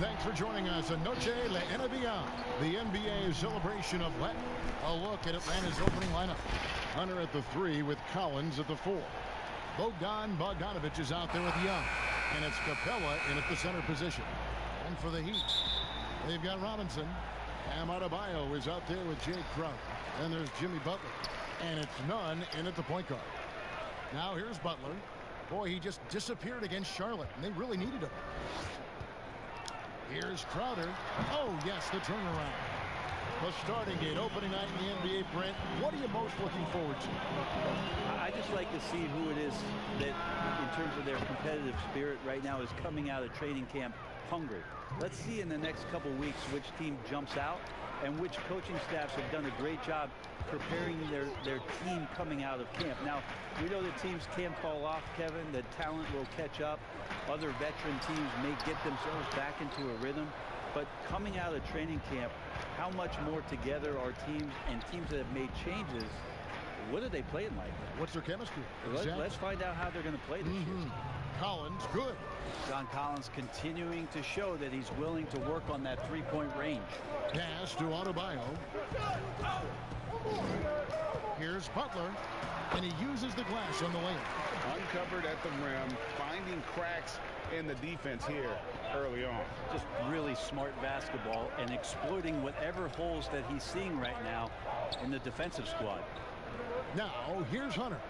thanks for joining us on Noche La NBA, the NBA celebration of Latin. A look at Atlanta's opening lineup. Hunter at the 3 with Collins at the 4. Bogdan Bogdanovic is out there with Young. And it's Capella in at the center position. And for the Heat, they've got Robinson. Bam Adebayo is out there with Jay Crowder. And there's Jimmy Butler. And it's Nunn in at the point guard. Now here's Butler. Boy, he just disappeared against Charlotte, and they really needed him. Here's Crowder. Oh, yes, the turnaround. The starting gate, opening night in the NBA, Brent. What are you most looking forward to? I just like to see who it is that, in terms of their competitive spirit right now, is coming out of training camp hungry. Let's see in the next couple weeks which team jumps out and which coaching staffs have done a great job preparing their team coming out of camp. Now, we know that teams can fall off, Kevin. The talent will catch up. Other veteran teams may get themselves back into a rhythm. But coming out of training camp, how much more together are teams, and teams that have made changes, what are they playing like? What's their chemistry? Let's find out how they're going to play this year. Collins, good. John Collins continuing to show that he's willing to work on that three-point range. Pass to Adebayo. Here's Butler, and he uses the glass on the lane. Uncovered at the rim, finding cracks in the defense here early on. Just really smart basketball and exploiting whatever holes that he's seeing right now in the defensive squad. Now, here's Hunter.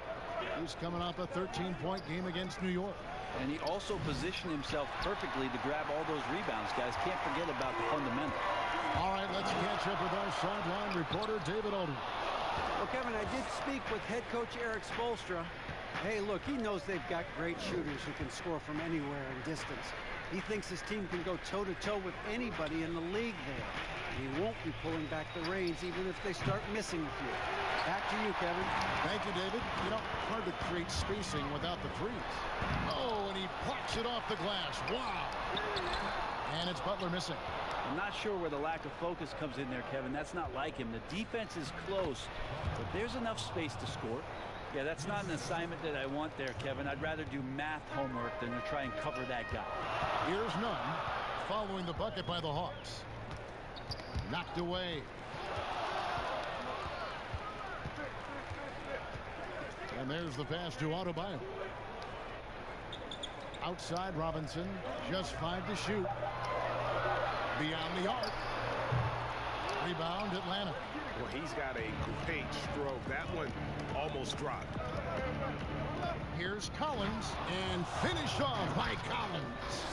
He's coming off a 13-point game against New York. And he also positioned himself perfectly to grab all those rebounds, guys. Can't forget about the fundamentals. All right, let's catch up with our sideline reporter, David Aldridge. Well, Kevin, I did speak with head coach Eric Spoelstra. Hey, look, he knows they've got great shooters who can score from anywhere in distance. He thinks his team can go toe-to-toe with anybody in the league there. He won't be pulling back the reins even if they start missing a few. Back to you, Kevin. Thank you, David. You know, hard to create spacing without the threes. Oh, and he plucks it off the glass. Wow. And it's Butler missing. I'm not sure where the lack of focus comes in there, Kevin. That's not like him. The defense is close, but there's enough space to score. Yeah, that's not an assignment that I want there, Kevin. I'd rather do math homework than to try and cover that guy. Here's Nunn following the bucket by the Hawks. Knocked away. And there's the pass to Adebayo. Outside Robinson, just 5 to shoot. Beyond the arc. Rebound Atlanta. Well, he's got a great stroke. That one almost dropped. Here's Collins, and finish off by Collins.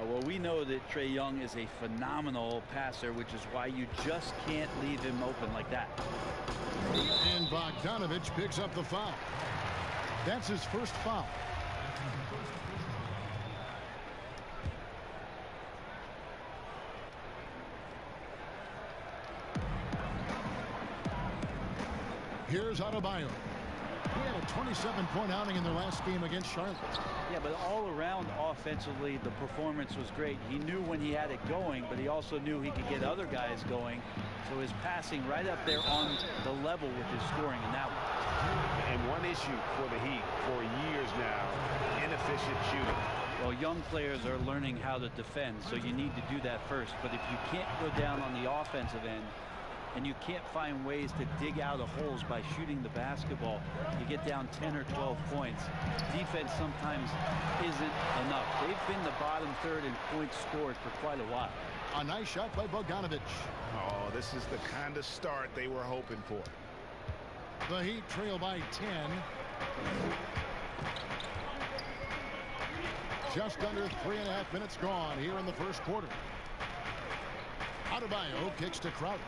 Well, we know that Trae Young is a phenomenal passer, which is why you just can't leave him open like that. And Bogdanovic picks up the foul. That's his first foul. Here's Adebayo. He had a 27-point outing in their last game against Charlotte. Yeah, but all around offensively, the performance was great. He knew when he had it going, but he also knew he could get other guys going. So his passing right up there on the level with his scoring in that one. And one issue for the Heat for years now, inefficient shooting. Well, young players are learning how to defend, so you need to do that first. But if you can't go down on the offensive end, and you can't find ways to dig out of holes by shooting the basketball, you get down 10 or 12 points. Defense sometimes isn't enough. They've been the bottom third in points scored for quite a while. A nice shot by Bogdanovic. Oh, this is the kind of start they were hoping for. The Heat trail by 10. Just under 3.5 minutes gone here in the first quarter. Adebayo kicks to Crowder.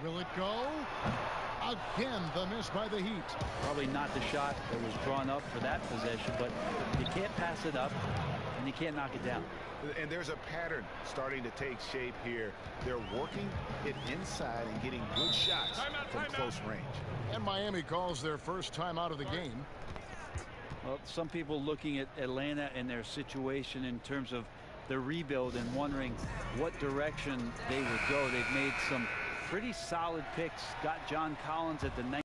Will it go? Again, the miss by the Heat. Probably not the shot that was drawn up for that possession, but you can't pass it up, and you can't knock it down. And there's a pattern starting to take shape here. They're working it inside and getting good shots from close range. And Miami calls their first time out of the game. Well, some people looking at Atlanta and their situation in terms of the rebuild and wondering what direction they would go. They've made some pretty solid picks. Got John Collins at the 9th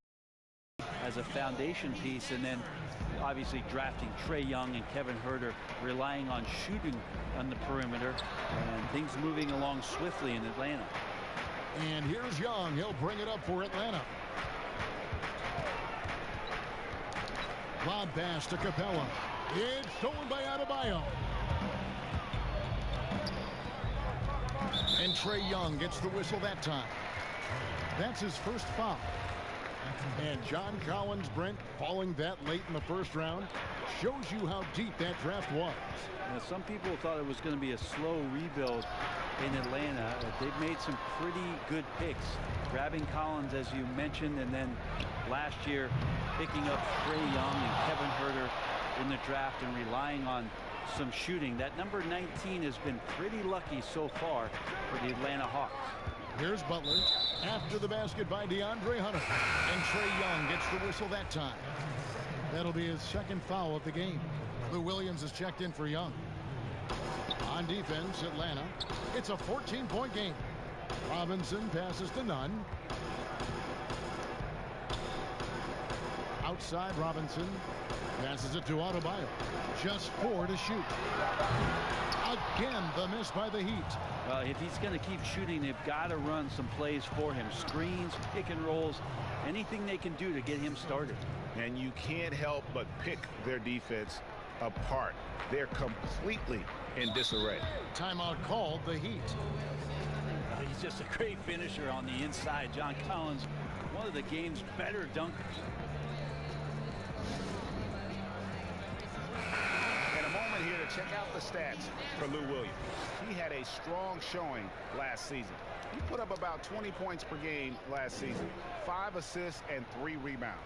as a foundation piece, and then obviously drafting Trae Young and Kevin Huerter, relying on shooting on the perimeter, and things moving along swiftly in Atlanta. And here's Young. He'll bring it up for Atlanta. Lob pass to Capella. It's stolen by Adebayo. And Trae Young gets the whistle that time. That's his first foul. And John Collins, Brent, falling that late in the first round shows you how deep that draft was. Now, some people thought it was going to be a slow rebuild in Atlanta. They've made some pretty good picks, grabbing Collins, as you mentioned, and then last year picking up Trae Young and Kevin Huerter in the draft and relying on some shooting. That number 19 has been pretty lucky so far for the Atlanta Hawks. Here's Butler after the basket by DeAndre Hunter, and Trae Young gets the whistle that time. That'll be his second foul of the game. Lou Williams has checked in for Young. On defense, Atlanta, it's a 14-point game. Robinson passes to Nunn. Outside, Robinson passes it to Adebayo. Just 4 to shoot. Again, the miss by the Heat. Well, if he's going to keep shooting, they've got to run some plays for him. Screens, pick and rolls, anything they can do to get him started. And you can't help but pick their defense apart. They're completely in disarray. Timeout called, the Heat. He's just a great finisher on the inside. John Collins, one of the game's better dunkers. And a moment here to check out the stats for Lou Williams. He had a strong showing last season. He put up about 20 points per game last season, 5 assists and 3 rebounds.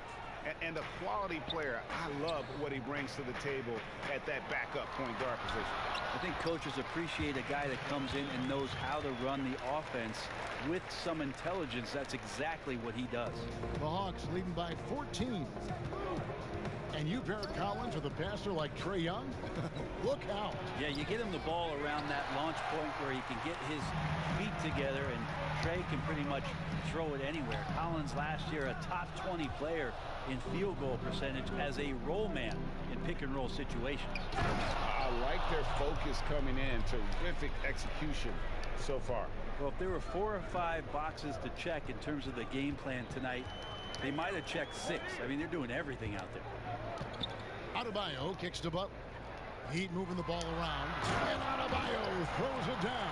And a quality player. I love what he brings to the table at that backup point guard position. I think coaches appreciate a guy that comes in and knows how to run the offense with some intelligence. That's exactly what he does. The Hawks leading by 14. And you pair Collins with a passer like Trae Young? Look out. Yeah, you get him the ball around that launch point where he can get his feet together, and Trae can pretty much throw it anywhere. Collins last year a top 20 player in field goal percentage as a roll man in pick and roll situations. I like their focus coming in. Terrific execution so far. Well, if there were 4 or 5 boxes to check in terms of the game plan tonight, they might have checked 6. I mean, they're doing everything out there. Adebayo kicks to Butler. Heat moving the ball around, and Adebayo throws it down.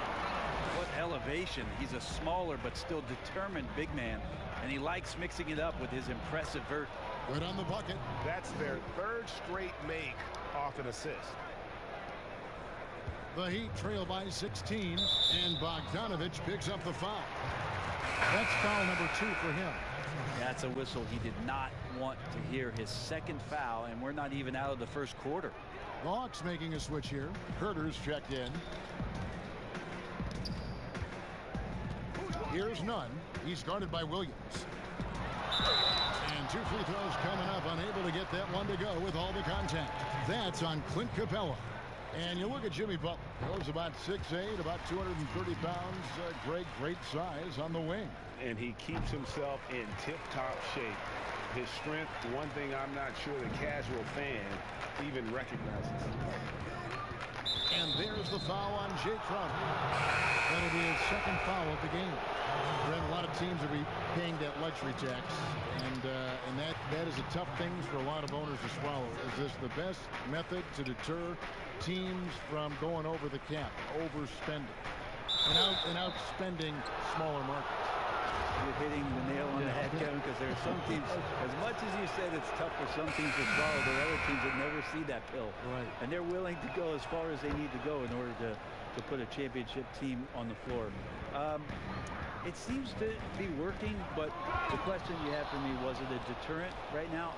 What elevation. He's a smaller but still determined big man, and he likes mixing it up with his impressive vert. Good on the bucket. That's their 3rd straight make off an assist. The Heat trail by 16, and Bogdanovich picks up the foul. That's foul number 2 for him. That's a whistle. He did not want to hear his 2nd foul, and we're not even out of the 1st quarter. The Hawks making a switch here. Huerter's checked in. Here's Nunn. He's guarded by Williams. And 2 free throws coming up. Unable to get that one to go with all the contact. That's on Clint Capella. And you look at Jimmy Butler. Goes about 6'8", about 230 pounds. Great size on the wing. And he keeps himself in tip-top shape. His strength, one thing I'm not sure the casual fan even recognizes. And there's the foul on Jake Crowder. That'll be his 2nd foul of the game. Brent, a lot of teams will be paying that luxury tax, and that is a tough thing for a lot of owners to swallow. Is this the best method to deter teams from going over the cap, overspending, and outspending smaller markets? You're hitting the nail on the head, Kevin, because there are some teams, as much as you said it's tough for some teams to swallow, there are other teams that never see that pill. Right. And they're willing to go as far as they need to go in order to put a championship team on the floor. It seems to be working, but the question you have for me, was it a deterrent right now?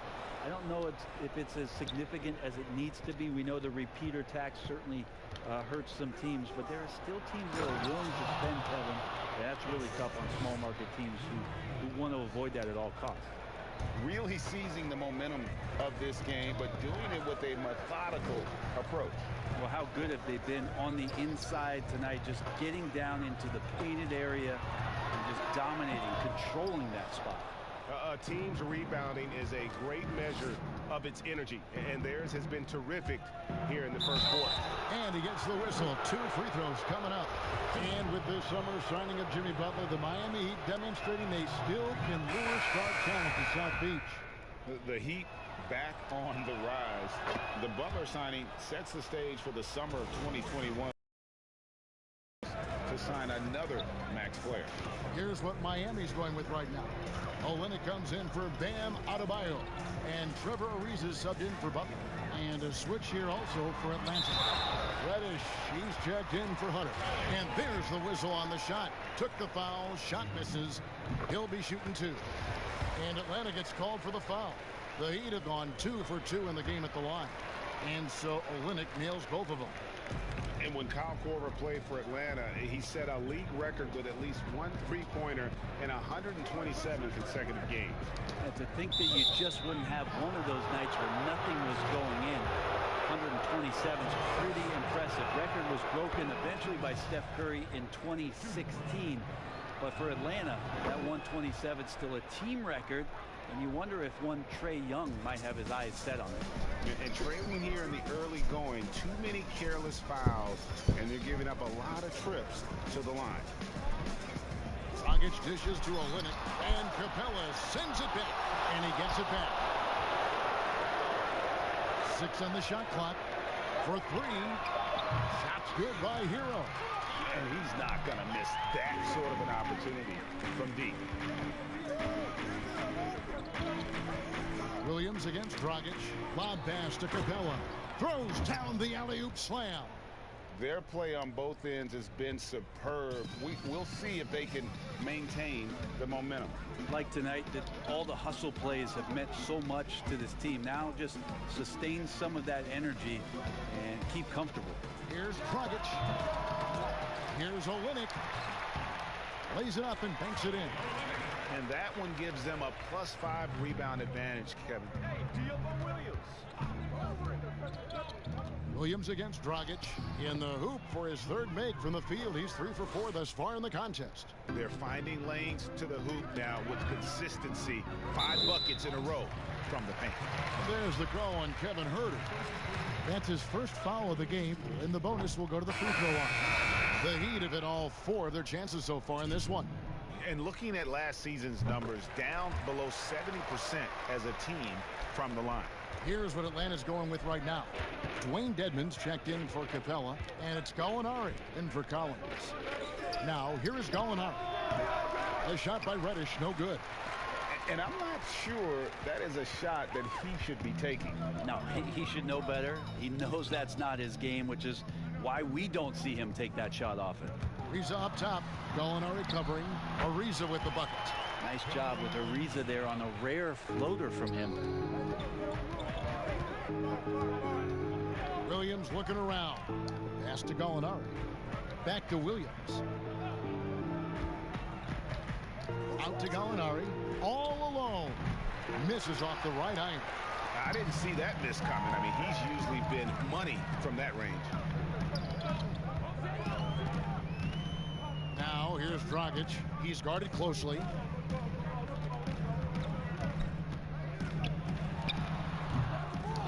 I don't know if it's as significant as it needs to be. We know the repeater tax certainly hurts some teams, but there are still teams that are willing to spend, Kevin. That's really tough on small market teams who want to avoid that at all costs. Really seizing the momentum of this game, but doing it with a methodical approach. Well, how good have they been on the inside tonight, just getting down into the painted area and just dominating, controlling that spot. A team's rebounding is a great measure of its energy, and theirs has been terrific here in the first quarter. And he gets the whistle. 2 free throws coming up. And with this summer signing of Jimmy Butler, the Miami Heat demonstrating they still can lure star talent to South Beach. The Heat back on the rise. The Butler signing sets the stage for the summer of 2021 to sign another max player. Here's what Miami's going with right now. Olynyk comes in for Bam Adebayo. And Trevor Ariza subbed in for Butler. And a switch here also for Atlanta. Reddish, he's checked in for Hunter. And there's the whistle on the shot. Took the foul, shot misses. He'll be shooting 2. And Atlanta gets called for the foul. The Heat have gone 2 for 2 in the game at the line. And so Olynyk nails both of them. And when Kyle Korver played for Atlanta, he set a league record with at least 1 three-pointer in 127 consecutive games. And to think that you just wouldn't have one of those nights where nothing was going in. 127 is pretty impressive. Record was broken eventually by Steph Curry in 2016. But for Atlanta, that 127 is still a team record. And you wonder if one Trae Young might have his eyes set on it. And trailing here in the early going, too many careless fouls, and they're giving up a lot of trips to the line. Dragic dishes to Olynyk, and Capella sends it back, and he gets it back. 6 on the shot clock for 3. Shot's good by Hero. And he's not going to miss that sort of an opportunity from deep. Williams against Dragic. Lob pass to Capella. Throws down the alley-oop slam. Their play on both ends has been superb. We'll see if they can maintain the momentum. Like tonight, that all the hustle plays have meant so much to this team. Now just sustain some of that energy and keep comfortable. Here's Dragic. Here's Olynyk. Lays it up and banks it in. And that one gives them a +5 rebound advantage, Kevin. Williams against Dragic in the hoop for his 3rd make from the field. He's 3 for 4 thus far in the contest. They're finding lanes to the hoop now with consistency. 5 buckets in a row from the paint. There's the call on Kevin Huerter. That's his first foul of the game, and the bonus will go to the free throw line. The Heat have hit all 4 of their chances so far in this one. And looking at last season's numbers, down below 70% as a team from the line. Here's what Atlanta's going with right now. Dwayne Dedmon's checked in for Capella, and it's Gallinari in for Collins. Now, here is Gallinari. A shot by Reddish, no good. And I'm not sure that is a shot that he should be taking. No, he should know better. He knows that's not his game, which is why we don't see him take that shot often. Ariza up top. Gallinari covering. Ariza with the bucket. Nice job with Ariza there on a rare floater from him. Williams looking around. Pass to Gallinari. Back to Williams. Out to Gallinari. All alone. Misses off the right iron. I didn't see that miss coming. I mean, he's usually been money from that range. Now here's Dragic. He's guarded closely.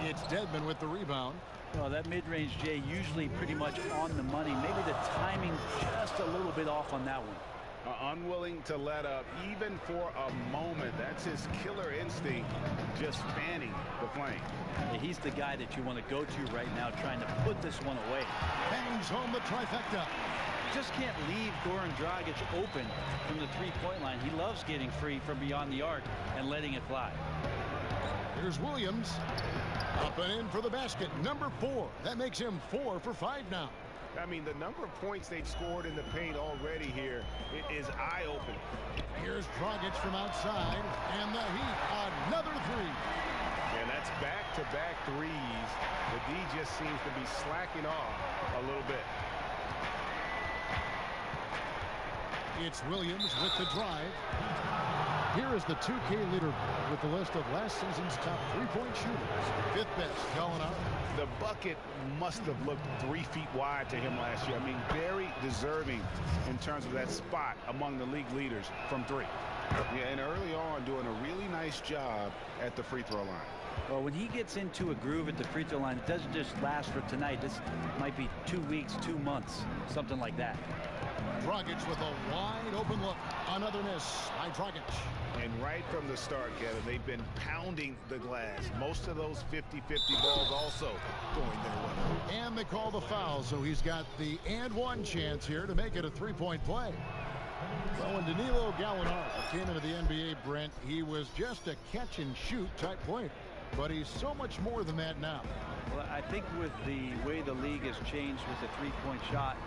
It's Dedmon with the rebound. Well, that mid-range, Jay, usually pretty much on the money. Maybe the timing just a little bit off on that one. Unwilling to let up even for a moment. That's his killer instinct, just fanning the flame. Yeah, he's the guy that you want to go to right now, trying to put this one away. Bangs home the trifecta. Just can't leave Goran Dragic open from the three-point line. He loves getting free from beyond the arc and letting it fly. Here's Williams. Up and in for the basket. Number 4. That makes him 4 for 5 now. I mean, the number of points they've scored in the paint already here is eye-opening. Here's Dragic from outside, and the Heat, another 3. And that's back-to-back threes. The D just seems to be slacking off a little bit. It's Williams with the drive. Here is the 2K leader with the list of last season's top three-point shooters. 5th best, Gallinari. The bucket must have looked 3 feet wide to him last year. I mean, very deserving in terms of that spot among the league leaders from 3. Yeah, and early on doing a really nice job at the free throw line. Well, when he gets into a groove at the free throw line, it doesn't just last for tonight. This might be 2 weeks, 2 months, something like that. Dragic with a wide open look. Another miss by Dragic. And right from the start, Kevin, they've been pounding the glass. Most of those 50-50 balls also going their way. And they call the foul, so he's got the and one chance here to make it a three-point play. Well, when Danilo Gallinari came into the NBA, Brent, he was just a catch-and-shoot type player. But he's so much more than that now. Well, I think with the way the league has changed with the three-point shot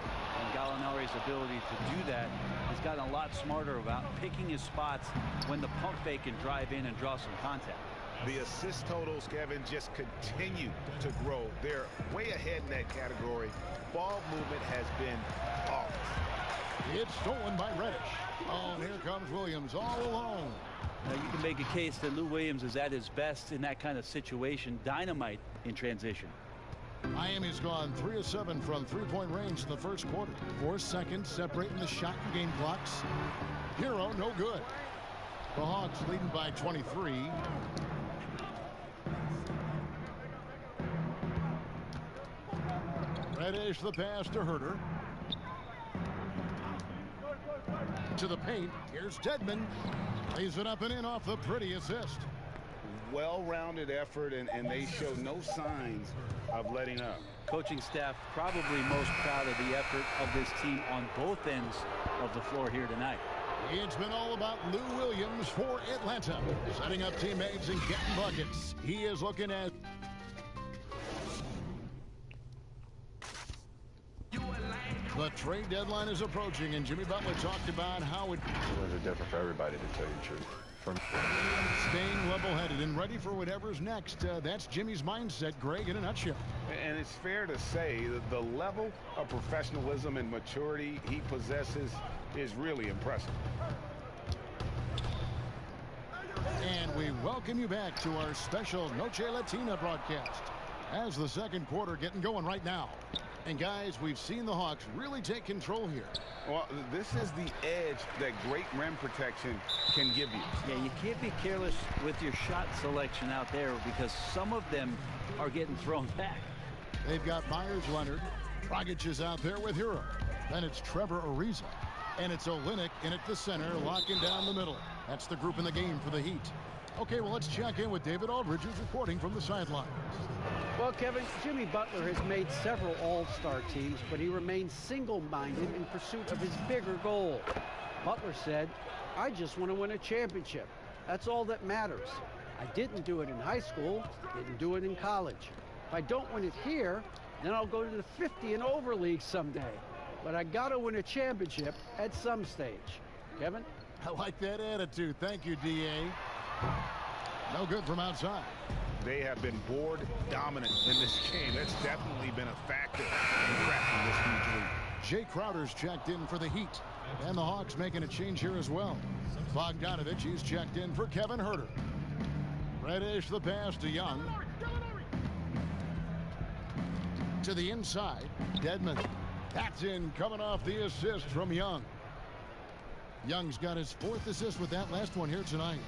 and Gallinari's ability to do that, he's gotten a lot smarter about picking his spots when the pump fake can drive in and draw some contact. The assist totals, Kevin, just continue to grow. They're way ahead in that category. Ball movement has been off. It's stolen by Reddish. Oh, and here comes Williams all alone. Now, you can make a case that Lou Williams is at his best in that kind of situation. Dynamite in transition. Miami's gone 3 of 7 from three-point range in the first quarter. 4 seconds separating the shot and game clocks. Hero, no good. The Hawks leading by 23. Reddish the pass to Herter. To the paint. Here's Dedmon. Lays it up and in off the pretty assist. Well-rounded effort, and they show no signs of letting up. Coaching staff probably most proud of the effort of this team on both ends of the floor here tonight. It's been all about Lou Williams for Atlanta. Setting up teammates and getting buckets. He is looking at... The trade deadline is approaching, and Jimmy Butler talked about how it... Those are different for everybody, to tell you the truth. Staying level-headed and ready for whatever's next. That's Jimmy's mindset, Greg, in a nutshell. And it's fair to say that the level of professionalism and maturity he possesses is really impressive. And we welcome you back to our special Noche Latina broadcast as the second quarter getting going right now. And guys, we've seen the Hawks really take control here. Well, this is the edge that great rim protection can give you. Yeah, you can't be careless with your shot selection out there because some of them are getting thrown back. They've got Myers Leonard. Dragic is out there with Hero. Then it's Trevor Ariza. And it's Olynyk in at the center, locking down the middle. That's the group in the game for the Heat. Okay, well, let's check in with David Aldridge, who's reporting from the sidelines. Well, Kevin, Jimmy Butler has made several all-star teams, but he remains single-minded in pursuit of his bigger goal. Butler said, "I just want to win a championship. That's all that matters. I didn't do it in high school, didn't do it in college. If I don't win it here, then I'll go to the 50 and over league someday. But I got to win a championship at some stage." Kevin? I like that attitude. Thank you, D.A. No good from outside. They have been board dominant in this game. That's definitely been a factor in cracking this huge lead. Jay Crowder's checked in for the Heat. And the Hawks making a change here as well. Bogdanovich, he's checked in for Kevin Herter. Reddish the pass to Young. To the inside, Dedmon. That's in, coming off the assist from Young. Young's got his 4th assist with that last one here tonight.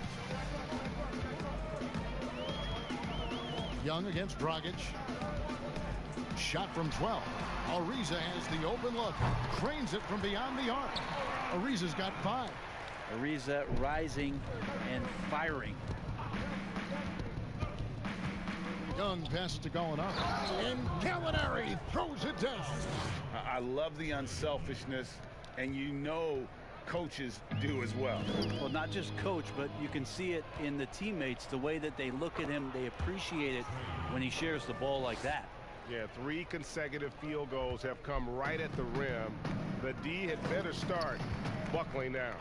Young against Dragic. Shot from 12. Ariza has the open look. Cranes it from beyond the arc. Ariza's got 5. Ariza rising and firing. Young passes to Gallinari. And Gallinari throws it down. I love the unselfishness, and you know coaches do as well. Well, not just coach, but you can see it in the teammates, the way that they look at him. They appreciate it when he shares the ball like that. Yeah, 3 consecutive field goals have come right at the rim. The D had better start buckling down.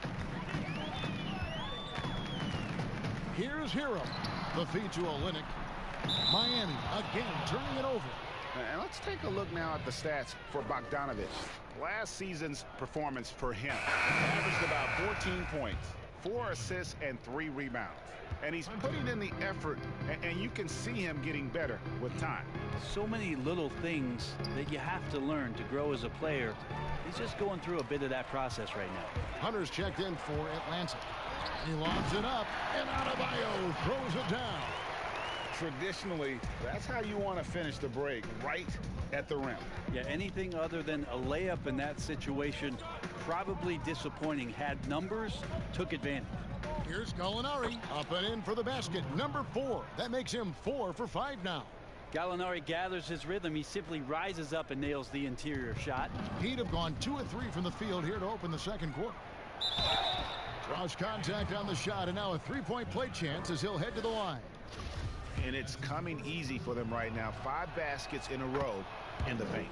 Here's Hero. The feed to Olynyk. Miami again turning it over. And let's take a look now at the stats for Bogdanovich. Last season's performance for him averaged about 14 points, 4 assists, and 3 rebounds. And he's putting in the effort, and you can see him getting better with time. So many little things that you have to learn to grow as a player. He's just going through a bit of that process right now. Hunter's checked in for Atlanta. He lobs it up, and Adebayo throws it down. Traditionally, that's how you want to finish the break, right at the rim. Yeah, anything other than a layup in that situation, probably disappointing. Had numbers, took advantage. Here's Gallinari, up and in for the basket, number 4. That makes him 4 for 5 now. Gallinari gathers his rhythm. He simply rises up and nails the interior shot. He'd have gone 2 of 3 from the field here to open the second quarter. Draws contact on the shot, and now a 3-point play chance as he'll head to the line. And it's coming easy for them right now. 5 baskets in a row in the paint.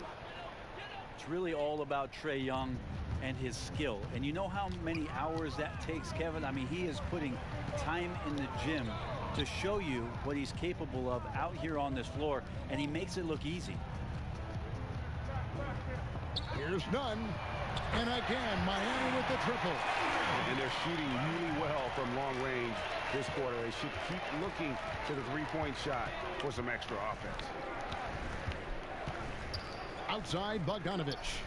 It's really all about Trae Young and his skill. And you know how many hours that takes, Kevin? I mean, he is putting time in the gym to show you what he's capable of out here on this floor, and he makes it look easy. Here's Nunn. And again, Miami with the triple. And they're shooting really well from long range this quarter. They should keep looking to the three-point shot for some extra offense. Outside, Bogdanovich.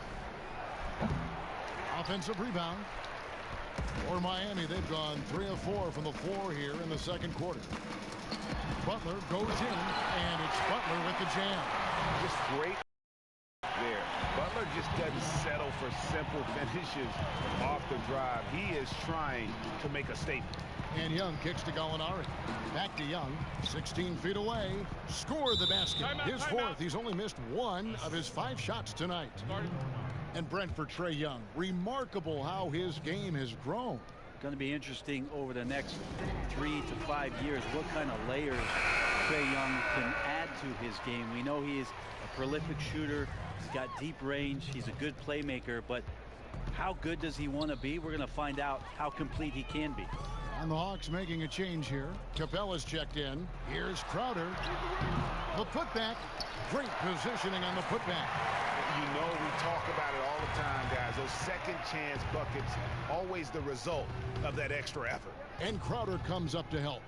Offensive rebound. For Miami, they've gone 3 of 4 from the floor here in the second quarter. Butler goes in, and it's Butler with the jam. Just great there. Butler just doesn't settle for simple finishes off the drive. He is trying to make a statement. And Young kicks to Gallinari. Back to Young, 16 feet away. Scored the basket. His 4th. He's only missed 1 of his 5 shots tonight. And Brent, for Trae Young, remarkable how his game has grown. Going to be interesting over the next 3 to 5 years what kind of layers Trae Young can add to his game. We know he is a prolific shooter. He's got deep range. He's a good playmaker, but how good does he want to be? We're going to find out how complete he can be. And the Hawks making a change here. Capella's checked in. Here's Crowder. The putback. Great positioning on the putback. You know, we talk about it all the time, guys. Those second chance buckets, always the result of that extra effort. And Crowder comes up to help.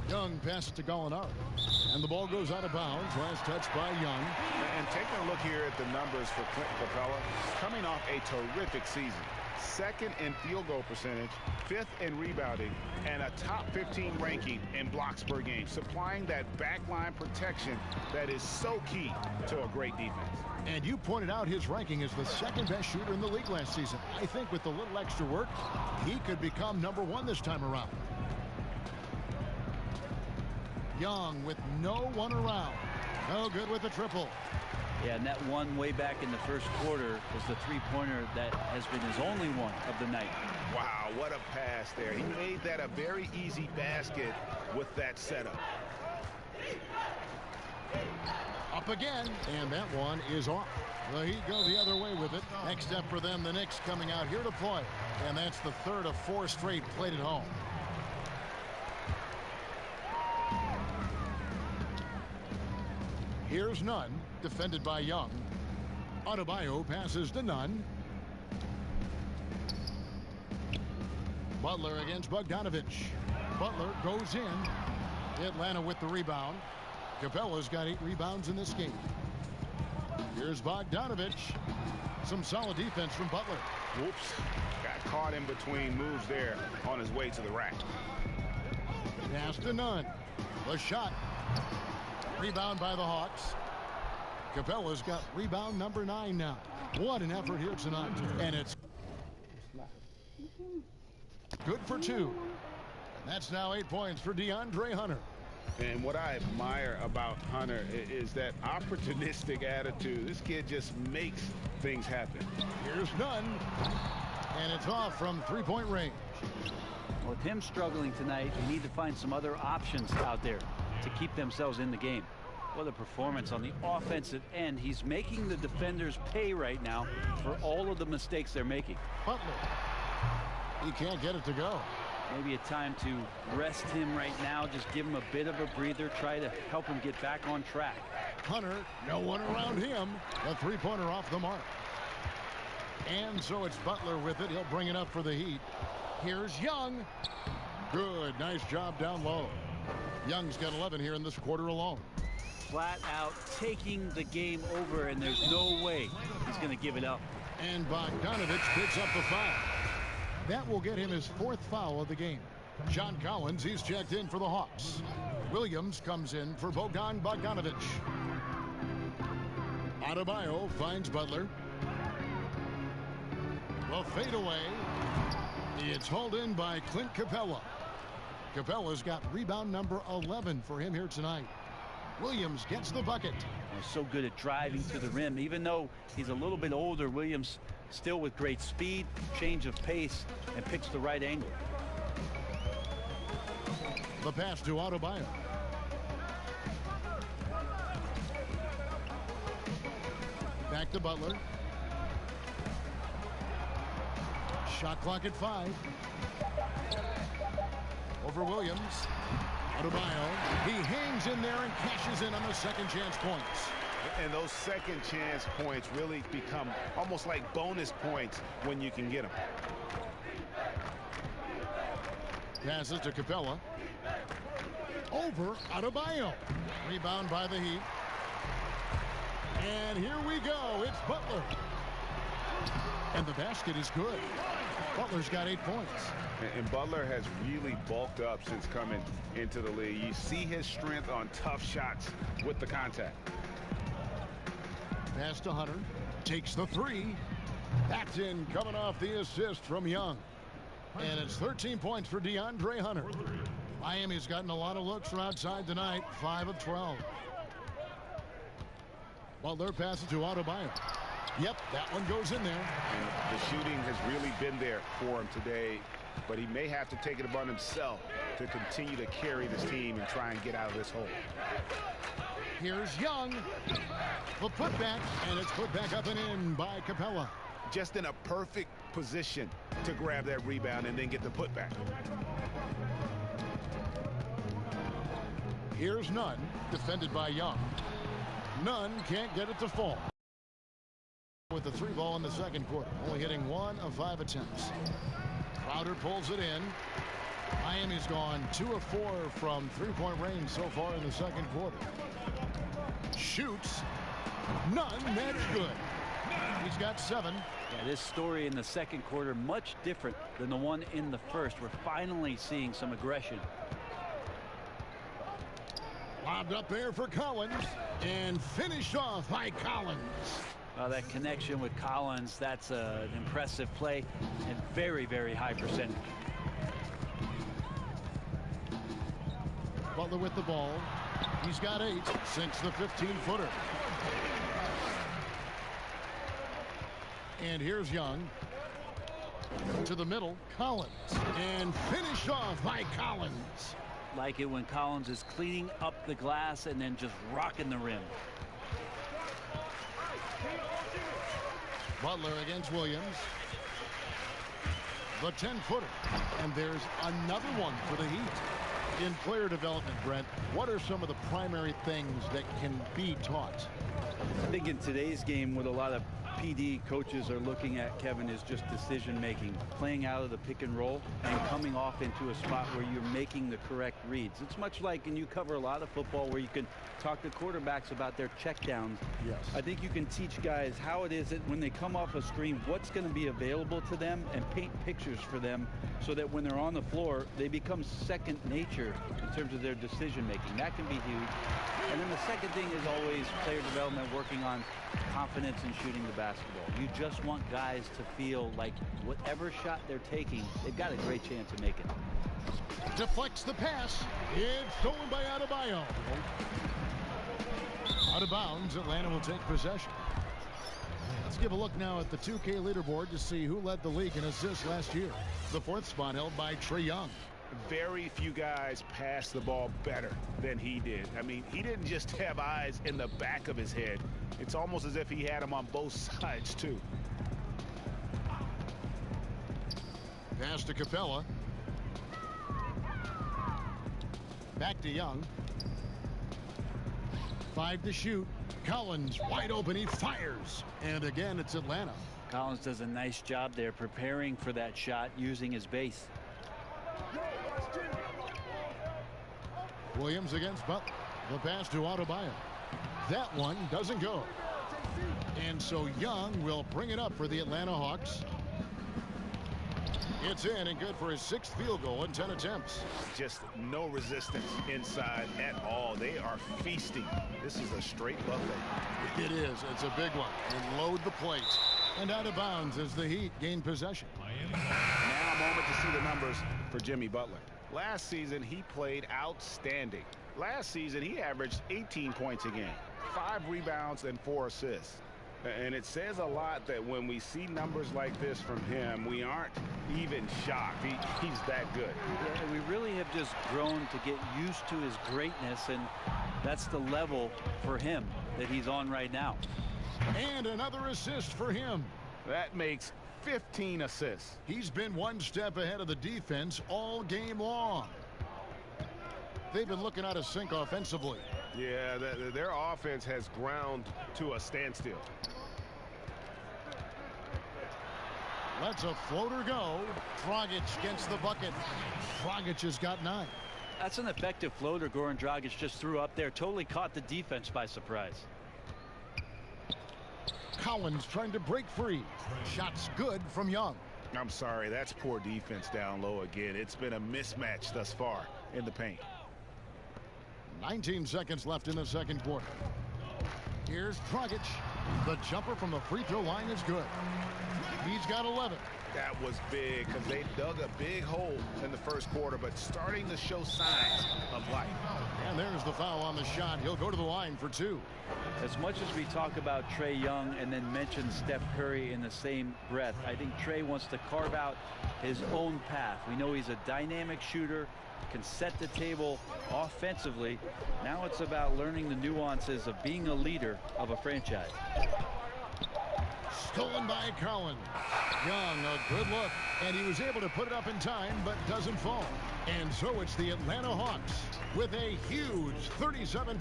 Young passes to Gallinari. And the ball goes out of bounds. Last touch by Young. And taking a look here at the numbers for Clint Capella, coming off a terrific season. 2nd in field goal percentage, 5th in rebounding, and a top 15 ranking in blocks per game, supplying that backline protection that is so key to a great defense. And you pointed out his ranking as the 2nd best shooter in the league last season. I think with a little extra work, he could become number 1 this time around. Young with no one around. No good with the triple. Yeah, and that one way back in the first quarter was the 3-pointer that has been his only one of the night. Wow, what a pass there. He made that a very easy basket with that setup. Up again, and that one is off. The Heat go the other way with it. Next up for them, the Knicks coming out here to play. And that's the 3rd of 4 straight played at home. Here's Nunn, defended by Young. Adebayo passes to Nunn. Butler against Bogdanovich. Butler goes in. Atlanta with the rebound. Capella's got 8 rebounds in this game. Here's Bogdanovich. Some solid defense from Butler. Whoops. Got caught in between moves there on his way to the rack. Pass to Nunn. The shot. Rebound by the Hawks. Capella's got rebound number 9 now. What an effort here tonight. And it's good for 2. And that's now 8 points for DeAndre Hunter. And what I admire about Hunter is that opportunistic attitude. This kid just makes things happen. Here's Nunn. And it's off from 3-point range. With him struggling tonight, you need to find some other options out there to keep themselves in the game. What a performance on the offensive end. He's making the defenders pay right now for all of the mistakes they're making. Butler. He can't get it to go. Maybe a time to rest him right now. Just give him a bit of a breather. Try to help him get back on track. Hunter, no one around him. A 3-pointer off the mark. And so it's Butler with it. He'll bring it up for the Heat. Here's Young. Good. Nice job down low. Young's got 11 here in this quarter alone. Flat out taking the game over, and there's no way he's going to give it up. And Bogdanovich picks up the foul. That will get him his 4th foul of the game. John Collins, he's checked in for the Hawks. Williams comes in for Bogdan Bogdanovich. Adebayo finds Butler. The fadeaway. It's hauled in by Clint Capella. Capella's got rebound number 11 for him here tonight. Williams gets the bucket. So good at driving to the rim. Even though he's a little bit older, Williams still with great speed, change of pace, and picks the right angle. The pass to Adebayo. Back to Butler. Shot clock at 5. Over Williams. Adebayo. He hangs in there and cashes in on the second chance points. And those second chance points really become almost like bonus points when you can get them. Passes to Capella. Over Adebayo. Rebound by the Heat. And here we go. It's Butler. And the basket is good. Butler's got 8 points. And Butler has really bulked up since coming into the league. You see his strength on tough shots with the contact. Pass to Hunter. Takes the 3. That's in, coming off the assist from Young. And it's 13 points for DeAndre Hunter. Miami's gotten a lot of looks from outside tonight. 5 of 12. Butler passes to Adebayo. Yep, that one goes in there. And the shooting has really been there for him today, but he may have to take it upon himself to continue to carry this team and try and get out of this hole. Here's Young. The putback, and it's put back up and in by Capella. Just in a perfect position to grab that rebound and then get the putback. Here's Nunn, defended by Young. Nunn can't get it to fall. With the 3 ball in the second quarter, only hitting 1 of 5 attempts. Crowder pulls it in. Miami's gone 2 of 4 from 3-point range so far in the second quarter. Shoots. Nunn, that's good. He's got 7. Yeah, this story in the second quarter much different than the one in the first. We're finally seeing some aggression. Lobbed up there for Collins and finished off by Collins. That connection with Collins, that's an impressive play and very, very high percentage. Butler with the ball. He's got 8, sinks the 15-footer. And here's Young. To the middle, Collins. And finished off by Collins. Like it when Collins is cleaning up the glass and then just rocking the rim. Butler against Williams. The 10-footer. And there's another one for the Heat. In player development, Brent, what are some of the primary things that can be taught? I think in today's game, what a lot of PD coaches are looking at, Kevin, is just decision making, playing out of the pick and roll and coming off into a spot where you're making the correct reads. It's much like, and you cover a lot of football, where you can talk to quarterbacks about their checkdowns. Yes. I think you can teach guys how it is that when they come off a screen, what's going to be available to them, and paint pictures for them so that when they're on the floor, they become second nature in terms of their decision making. That can be huge. And then the second thing is always player development, working on confidence in shooting the basketball. You just want guys to feel like whatever shot they're taking, they've got a great chance of making it. Deflects the pass. It's stolen by Adebayo. Out of bounds, Atlanta will take possession. Let's give a look now at the 2K leaderboard to see who led the league in assists last year. The 4th spot held by Trae Young. Very few guys pass the ball better than he did. I mean, he didn't just have eyes in the back of his head. It's almost as if he had them on both sides, too. Pass to Capella. Back to Young. 5 to shoot. Collins wide open. He fires. And again, it's Atlanta. Collins does a nice job there preparing for that shot using his base. Williams against Butler. The pass to Adebayo. That one doesn't go. And so Young will bring it up for the Atlanta Hawks. It's in and good for his 6th field goal in 10 attempts. Just no resistance inside at all. They are feasting. This is a straight buffet. It is. It's a big one. And load the plate. And out of bounds as the Heat gain possession. Now a moment to see the numbers for Jimmy Butler. Last season, he played outstanding. Last season, he averaged 18 points a game, 5 rebounds, and 4 assists. And it says a lot that when we see numbers like this from him, we aren't even shocked. He's that good. Yeah, we really have just grown to get used to his greatness, and that's the level for him that he's on right now. And another assist for him. That makes 15 assists. He's been one step ahead of the defense all game long. They've been looking out of sync offensively. Yeah, their offense has ground to a standstill. Lets a floater go. Dragic gets the bucket. Dragic has got 9. That's an effective floater Goran Dragic just threw up there. Totally caught the defense by surprise. Collins trying to break free. Shots good from Young. I'm sorry, that's poor defense down low again. It's been a mismatch thus far in the paint. 19 seconds left in the second quarter. Here's Dragic. The jumper from the free throw line is good. He's got 11. That was big because they dug a big hole in the first quarter, but starting to show signs of life. And there's the foul on the shot. He'll go to the line for 2. As much as we talk about Trae Young and then mention Steph Curry in the same breath, I think Trae wants to carve out his own path. We know he's a dynamic shooter, can set the table offensively. Now it's about learning the nuances of being a leader of a franchise. Stolen by Collins. Young, a good look, and he was able to put it up in time, but doesn't fall. And so it's the Atlanta Hawks with a huge 37.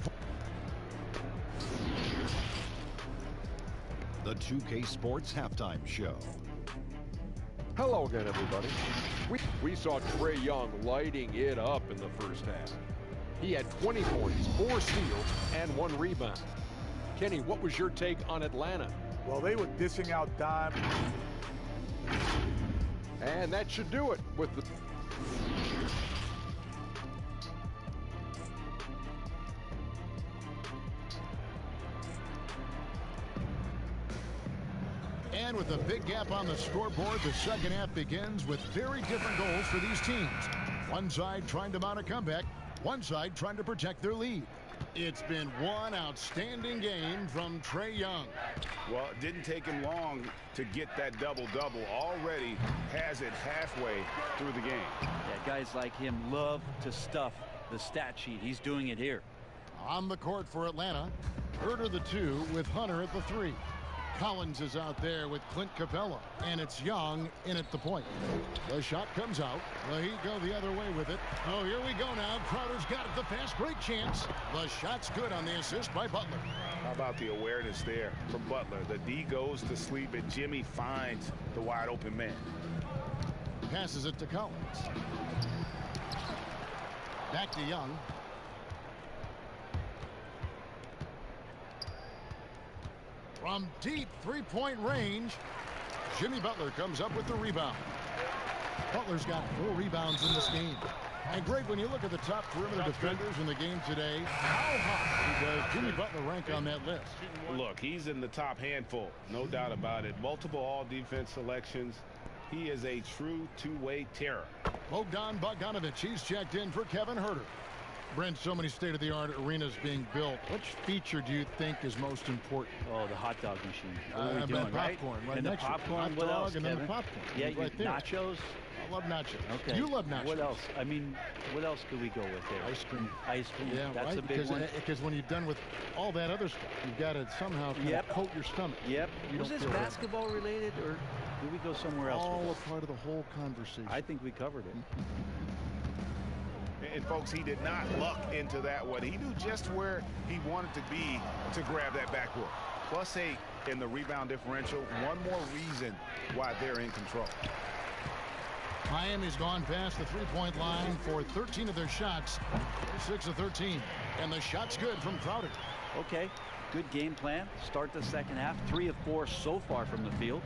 The 2K Sports Halftime Show. Hello again, everybody. We saw Trae Young lighting it up in the first half. He had 20 points, 4 steals, and 1 rebound. Kenny, what was your take on Atlanta? Well, they were dishing out dimes. And that should do it with the... And with a big gap on the scoreboard, the second half begins with very different goals for these teams. One side trying to mount a comeback, one side trying to protect their lead. It's been one outstanding game from Trae Young. Well, it didn't take him long to get that double-double. Already has it halfway through the game. Yeah, guys like him love to stuff the stat sheet. He's doing it here. On the court for Atlanta, Herter the 2 with Hunter at the 3. Collins is out there with Clint Capella, and it's Young in at the point. The shot comes out. The Heat go the other way with it. Oh, here we go now. Crowder's got it. The fast break chance. The shot's good on the assist by Butler. How about the awareness there from Butler? The D goes to sleep, and Jimmy finds the wide open man. Passes it to Collins. Back to Young. From deep three-point range, Jimmy Butler comes up with the rebound. Butler's got 4 rebounds in this game. And Greg, when you look at the top perimeter defenders in the game today, how high does Jimmy Butler rank on that list? Look, he's in the top handful, no doubt about it. Multiple all-defense selections. He is a true two-way terror. Bogdan Bogdanovic, he's checked in for Kevin Herter. Brent, so many state-of-the-art arenas being built. Which feature do you think is most important? Oh, the hot dog machine. What are we doing, popcorn, right? And the popcorn, what else, and Kevin? then the popcorn. Yeah, right there. nachos. I love nachos. Okay. You love nachos. What else? I mean, what else could we go with there? Ice cream. Ice cream. Yeah, that's right? a big one. Because when you're done with all that other stuff, you've got to somehow kind of coat your stomach. Yep. You Was don't this feel basketball related, or did we go somewhere else? all with a part of the whole conversation. I think we covered it. And folks, he did not luck into that one. He knew just where he wanted to be to grab that backboard. +8 in the rebound differential. One more reason why they're in control. Miami's gone past the three-point line for 13 of their shots. 6 of 13. And the shot's good from Crowder. Okay, good game plan. Start the second half. 3 of 4 so far from the field.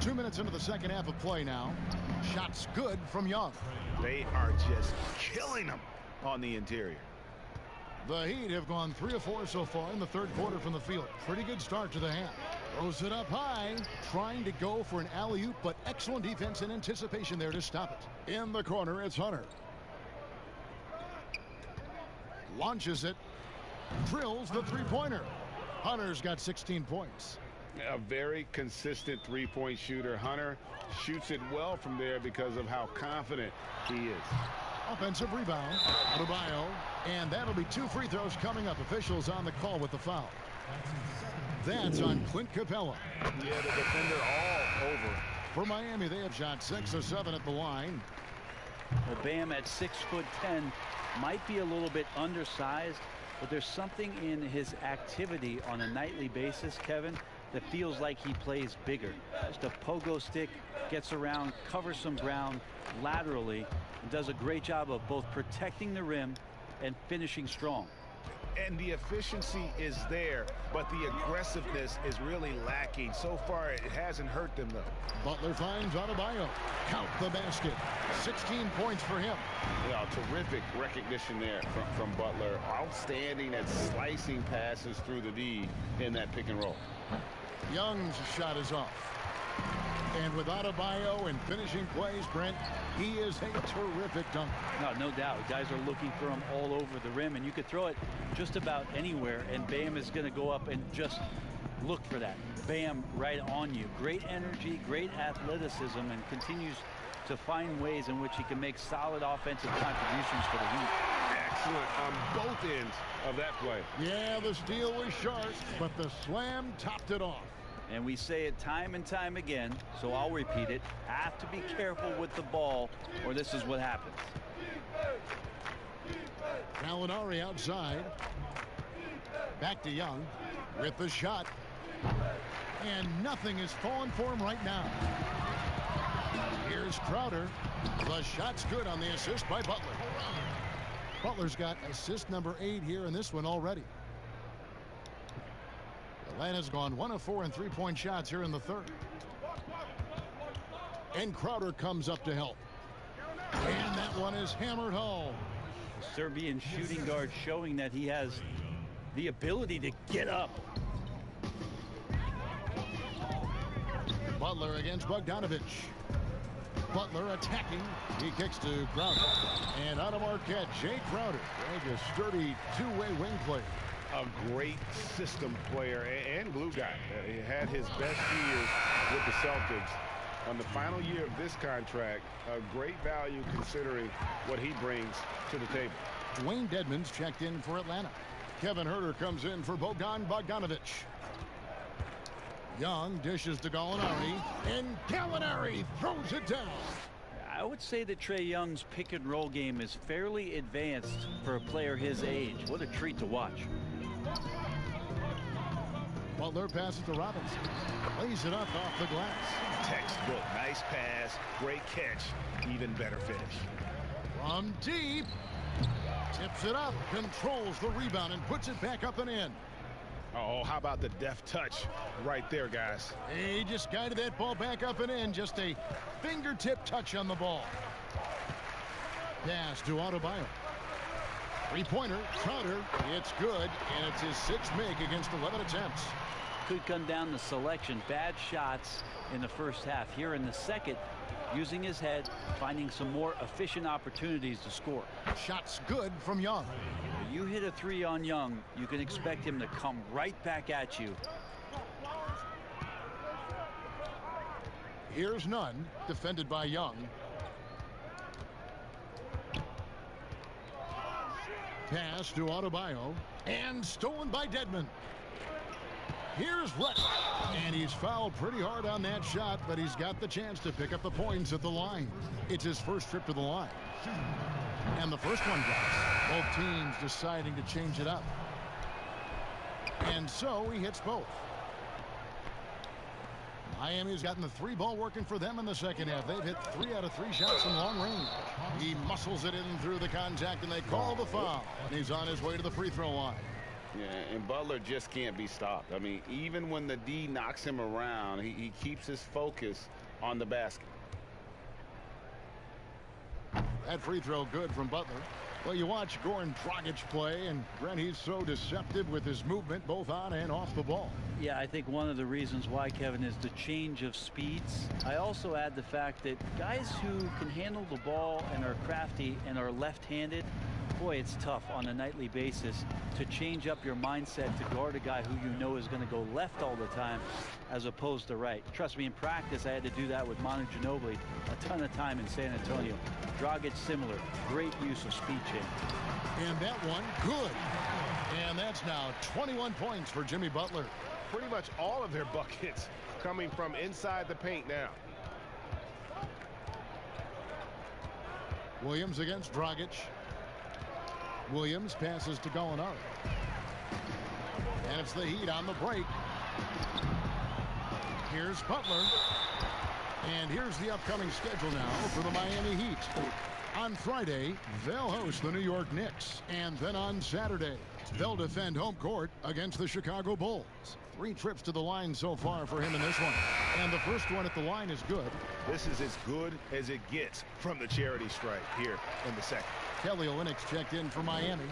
2 minutes into the second half of play now. Shots good from Young. They are just killing them on the interior. The Heat have gone 3 of 4 so far in the third quarter from the field. Pretty good start to the half. Throws it up high, trying to go for an alley-oop, but excellent defense and anticipation there to stop it. In the corner, it's Hunter. Launches it, drills the three-pointer. Hunter's got 16 points. A very consistent three-point shooter. Hunter shoots it well from there because of how confident he is. Offensive rebound, Adebayo, and that'll be 2 free throws coming up. Officials on the call with the foul. That's on Clint Capella. Yeah, the defender all over. For Miami, they have shot 6 of 7 at the line. Well, Bam at 6'10" might be a little bit undersized, but there's something in his activity on a nightly basis, Kevin, that feels like he plays bigger. Just a pogo stick, gets around, covers some ground laterally, and does a great job of both protecting the rim and finishing strong. And the efficiency is there, but the aggressiveness is really lacking. So far, it hasn't hurt them, though. Butler finds Adebayo. Count the basket. 16 points for him. Yeah, terrific recognition there from Butler. Outstanding at slicing passes through the D in that pick and roll. Young's shot is off. And with Adebayo and finishing plays, Brent, he is a terrific dunker. No doubt. Guys are looking for him all over the rim, and you could throw it just about anywhere, and Bam is going to go up and just look for that. Bam right on you. Great energy, great athleticism, and continues to find ways in which he can make solid offensive contributions for the Heat. Excellent on both ends of that play. Yeah, the steal was sharp, but the slam topped it off. And we say it time and time again, so I'll repeat it. Have to be careful with the ball, or this is what happens. Gallinari outside. Back to Young with the shot. And nothing is falling for him right now. Here's Crowder. The shot's good on the assist by Butler. Butler's got assist number 8 here in this one already. Atlanta's gone 1 of 4 in three-point shots here in the third. And Crowder comes up to help. And that one is hammered home. Serbian shooting guard showing that he has the ability to get up. Butler against Bogdanovic. Butler attacking. He kicks to Crowder. And out of Marquette, Jay Crowder. A sturdy two-way wing player. A great system player and glue guy. He had his best years with the Celtics. On the final year of this contract, a great value considering what he brings to the table. Wayne Dedmon's checked in for Atlanta. Kevin Huerter comes in for Bogdan Bogdanovic. Young dishes to Gallinari, and Gallinari throws it down. I would say that Trae Young's pick and roll game is fairly advanced for a player his age. What a treat to watch. Butler passes to Robinson. Lays it up off the glass. Textbook. Nice pass. Great catch. Even better finish. From deep. Tips it up. Controls the rebound and puts it back up and in. Oh, how about the deft touch right there, guys? He just guided that ball back up and in. Just a fingertip touch on the ball. Pass to Adebayo. Three-pointer, Crowder. It's good, and it's his 6th make against 11 attempts. Could come down to selection. Bad shots in the first half. Here in the second, using his head, finding some more efficient opportunities to score. Shots good from Young. You hit a 3 on Young, you can expect him to come right back at you. Here's Nunn, defended by Young. Pass to Adebayo, and stolen by Dedmon. Here's Rett, and he's fouled pretty hard on that shot, but he's got the chance to pick up the points at the line. It's his first trip to the line. And the first one drops. Both teams deciding to change it up. And so he hits both. Miami's gotten the 3-ball working for them in the second half. They've hit 3 out of 3 shots from long range. He muscles it in through the contact, and they call the foul. And he's on his way to the free throw line. Yeah, and Butler just can't be stopped. I mean, even when the D knocks him around, he keeps his focus on the basket. That free throw good from Butler. Well, you watch Goran Dragic play, and Brent, he's so deceptive with his movement both on and off the ball. Yeah, I think one of the reasons why, Kevin, is the change of speeds. I also add the fact that guys who can handle the ball and are crafty and are left-handed, boy, it's tough on a nightly basis to change up your mindset to guard a guy who you know is going to go left all the time as opposed to right. Trust me, in practice, I had to do that with Manu Ginobili a ton of time in San Antonio. Dragic similar. Great use of speed change. And that one, good. And that's now 21 points for Jimmy Butler. Pretty much all of their buckets coming from inside the paint now. Williams against Dragic. Williams passes to Gallinari. And it's the Heat on the break. Here's Butler. And here's the upcoming schedule now for the Miami Heat. On Friday, they'll host the New York Knicks. And then on Saturday, they'll defend home court against the Chicago Bulls. 3 trips to the line so far for him in this one. And the first one at the line is good. This is as good as it gets from the charity stripe here in the second. Kelly Olynyk's checked in for Miami.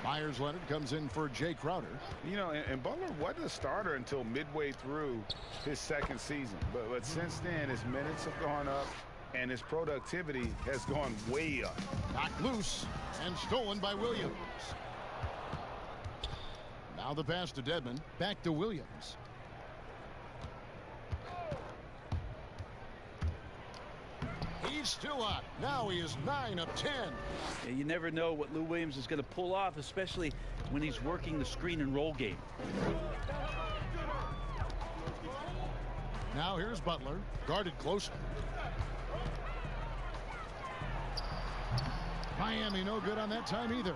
Myers Leonard comes in for Jay Crowder. You know, and Butler wasn't a starter until midway through his second season. But since then, his minutes have gone up and his productivity has gone way up. Knocked loose and stolen by Williams. Now the pass to Dedmon. Back to Williams. He's still up. Now he is 9 of 10. Yeah, you never know what Lou Williams is going to pull off, especially when he's working the screen and roll game. Now here's Butler. Guarded closely. Miami no good on that time either.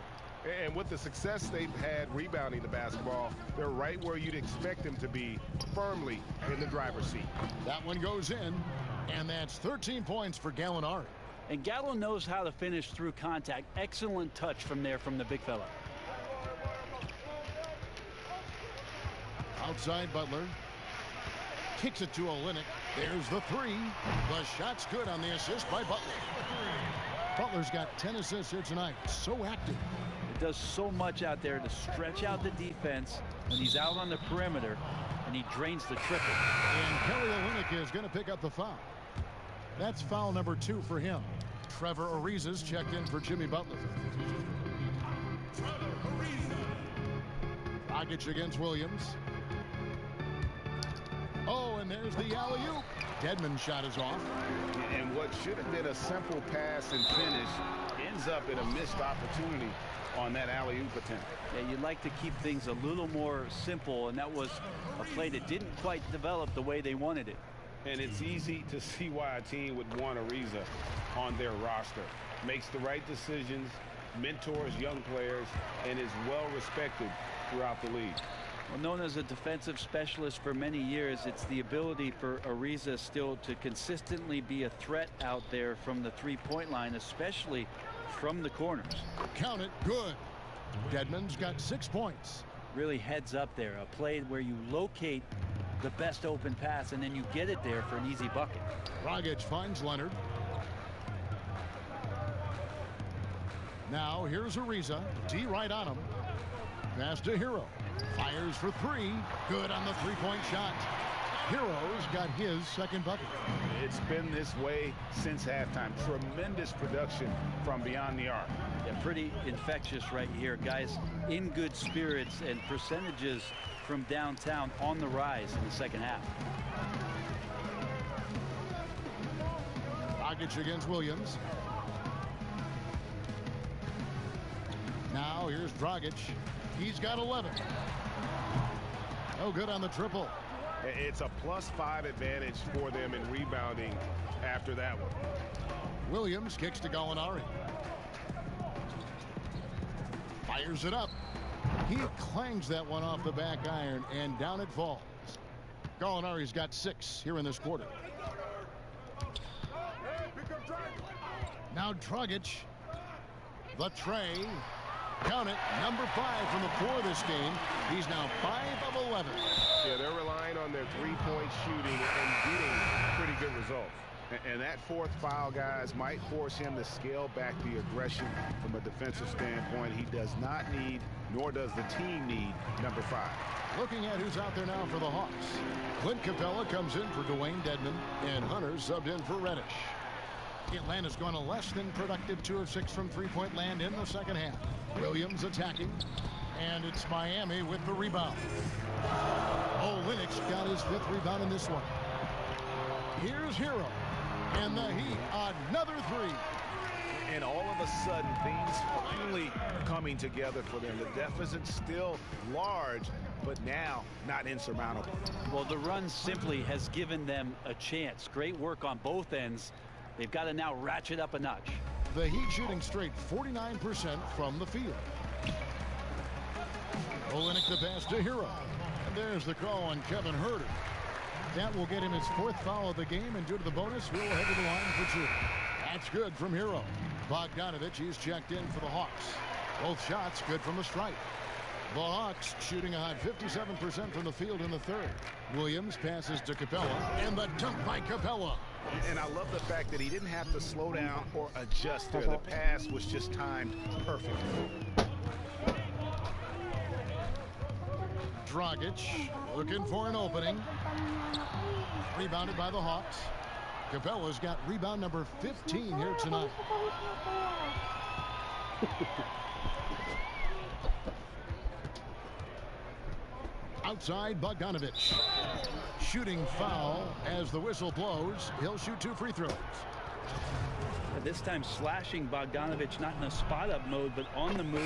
And with the success they've had rebounding the basketball, they're right where you'd expect them to be, firmly in the driver's seat. That one goes in, and that's 13 points for Gallinari. And Gallo knows how to finish through contact. Excellent touch from there from the big fella. Outside Butler. Kicks it to Olynyk. There's the 3. The shot's good on the assist by Butler. Butler's got 10 assists here tonight. So active. Does so much out there to stretch out the defense when he's out on the perimeter, and he drains the triple. And Kelly Olynyk is going to pick up the foul. That's foul number 2 for him. Trevor Ariza's checked in for Jimmy Butler. Dragic against Williams. Oh, and there's the alley-oop. Dedmon shot is off. And what should have been a simple pass and finish ends up in a missed opportunity on that alley-oop attempt. Yeah, you'd like to keep things a little more simple, and that was a play that didn't quite develop the way they wanted it. And it's easy to see why a team would want Ariza on their roster. Makes the right decisions, mentors young players, and is well respected throughout the league. Well, known as a defensive specialist for many years, it's the ability for Ariza still to consistently be a threat out there from the three-point line, especially from the corners. Count it, good. Dedmon's got 6 points. Really heads up there, a play where you locate the best open pass and then you get it there for an easy bucket. Dragic finds Leonard. Now here's Ariza. D right on him. Pass to Hero. Fires for 3. Good on the three-point shot. Hero's got his second bucket. It's been this way since halftime. Tremendous production from beyond the arc. Yeah, pretty infectious right here. Guys in good spirits, and percentages from downtown on the rise in the second half. Dragic against Williams. Now here's Dragic. He's got 11. No good on the triple. It's a +5 advantage for them in rebounding after that one. Williams kicks to Gallinari. Fires it up. He clangs that one off the back iron, and down it falls. Gallinari's got 6 here in this quarter. Now Dragic. The tray. Count it. Number 5 from the floor this game. He's now 5 of 11. Yeah, they're relying on their three-point shooting and getting pretty good results. And that 4th foul, guys, might force him to scale back the aggression from a defensive standpoint. He does not need, nor does the team need, number 5. Looking at who's out there now for the Hawks. Clint Capella comes in for Dwayne Dedmon, and Hunter subbed in for Reddish. Atlanta's gone a less than productive 2 of 6 from three-point land in the second half. Williams attacking, and it's Miami with the rebound. Olynyk's got his 5th rebound in this one. Here's Hero, and the Heat, another 3. And all of a sudden, things finally coming together for them. The deficit's still large, but now not insurmountable. Well, the run simply has given them a chance. Great work on both ends. They've got to now ratchet up a notch. The Heat shooting straight 49% from the field. Olynyk the pass to Hero. And there's the call on Kevin Huerter. That will get him his 4th foul of the game, and due to the bonus, he'll head to the line for 2. That's good from Hero. Bogdanovich, he's checked in for the Hawks. Both shots good from the stripe. The Hawks shooting a high 57% from the field in the 3rd. Williams passes to Capella, and the dunk by Capella. And I love the fact that he didn't have to slow down or adjust there. The pass was just timed perfectly. Dragic looking for an opening. Rebounded by the Hawks. Capella's got rebound number 15 here tonight. Outside, Bogdanovich. Shooting foul as the whistle blows. He'll shoot 2 free throws. This time slashing Bogdanovich, not in a spot-up mode, but on the move.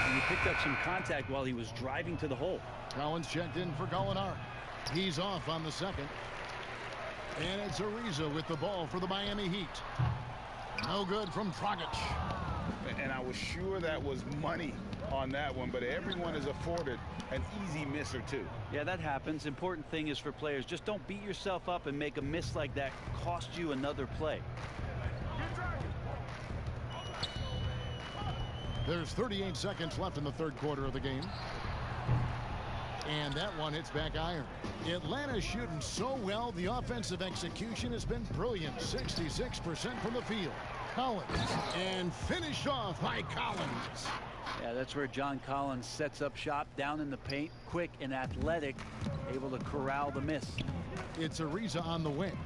And he picked up some contact while he was driving to the hole. Collins checked in for Gallinari. He's off on the 2nd. And it's Ariza with the ball for the Miami Heat. No good from Dragic. And I was sure that was money on that one, but everyone is afforded an easy miss or 2. Yeah, that happens. Important thing is for players, just don't beat yourself up and make a miss like that cost you another play. There's 38 seconds left in the 3rd quarter of the game. And that one hits back iron. Atlanta's shooting so well. The offensive execution has been brilliant. 66% from the field. Collins, and finished off by Collins. Yeah, that's where John Collins sets up shop down in the paint. Quick and athletic, able to corral the miss. It's Ariza on the wing.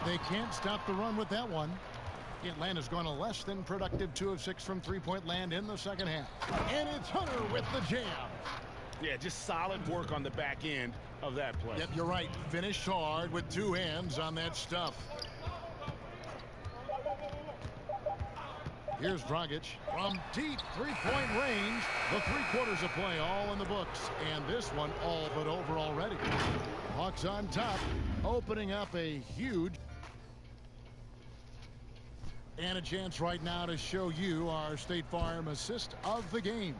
They can't stop the run with that one. Atlanta's gone a less than productive 2 of 6 from three-point land in the second half. And it's Hunter with the jam. Yeah, just solid work on the back end of that play. Yep, you're right. Finished hard with 2 hands on that stuff. Here's Dragic from deep three-point range. The 3 quarters of play all in the books. And this one all but over already. Hawks on top, opening up a huge. And a chance right now to show you our State Farm assist of the game.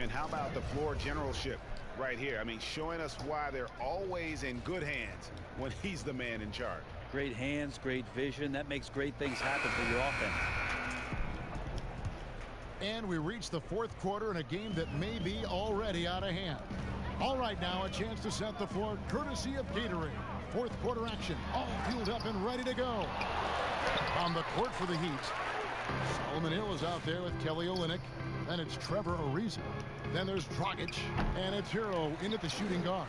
And how about the floor generalship right here? I mean, showing us why they're always in good hands when he's the man in charge. Great hands, great vision. That makes great things happen for your offense. And we reach the 4th quarter in a game that may be already out of hand. All right, now a chance to set the floor courtesy of Gatorade. 4th quarter action, all fueled up and ready to go. On the court for the Heat, Solomon Hill is out there with Kelly Olynyk. Then it's Trevor Ariza. Then there's Dragic, and it's Hero in at the shooting guard.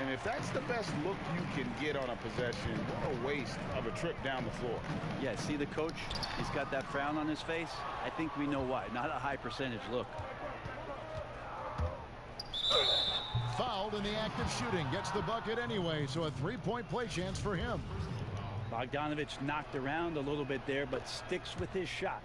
And if that's the best look you can get on a possession, what a waste of a trip down the floor. Yeah, see the coach? He's got that frown on his face. I think we know why. Not a high percentage look. Fouled in the act of shooting. Gets the bucket anyway, so a 3-point play chance for him. Bogdanovich knocked around a little bit there, but sticks with his shot.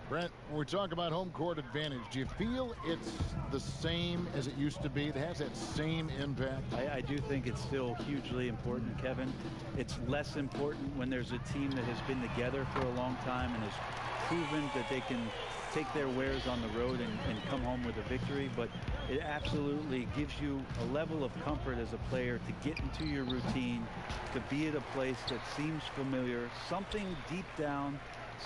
Brent, when we talk about home court advantage, do you feel it's the same as it used to be? It has that same impact? I do think it's still hugely important, Kevin. It's less important when there's a team that has been together for a long time and has proven that they can take their wares on the road and come home with a victory. But it absolutely gives you a level of comfort as a player to get into your routine, to be at a place that seems familiar. Something deep down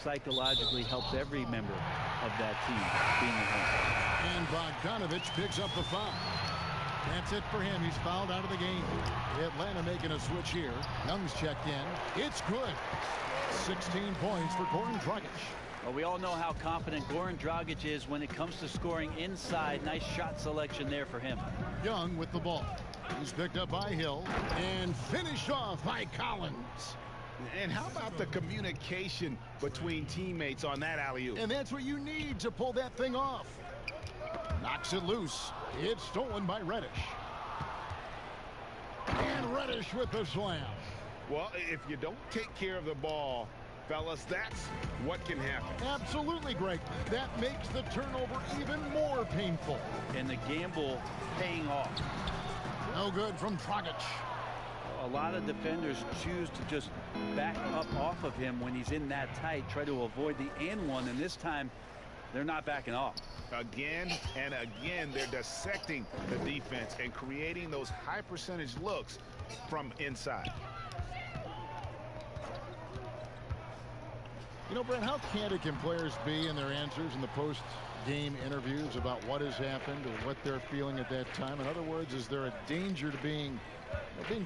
psychologically helps every member of that team being at home. And Bogdanovich picks up the foul. That's it for him. He's fouled out of the game. Atlanta making a switch here. Young's checked in. It's good. 16 points for Goran Dragic. Well, we all know how confident Goran Dragic is when it comes to scoring inside. Nice shot selection there for him. Young with the ball. He's picked up by Hill and finished off by Collins. And how about the communication between teammates on that alley-oop? And that's what you need to pull that thing off. Knocks it loose. It's stolen by Reddish. And Reddish with the slam. Well, if you don't take care of the ball, fellas, that's what can happen. Absolutely, Greg. That makes the turnover even more painful. And the gamble paying off. No good from Dragic. A lot of defenders choose to just back up off of him when he's in that tight, try to avoid the and one, and this time they're not backing off. Again and again, they're dissecting the defense and creating those high percentage looks from inside. You know, Brent, how candid can players be in their answers in the post-game interviews about what has happened or what they're feeling at that time? In other words, is there a danger to being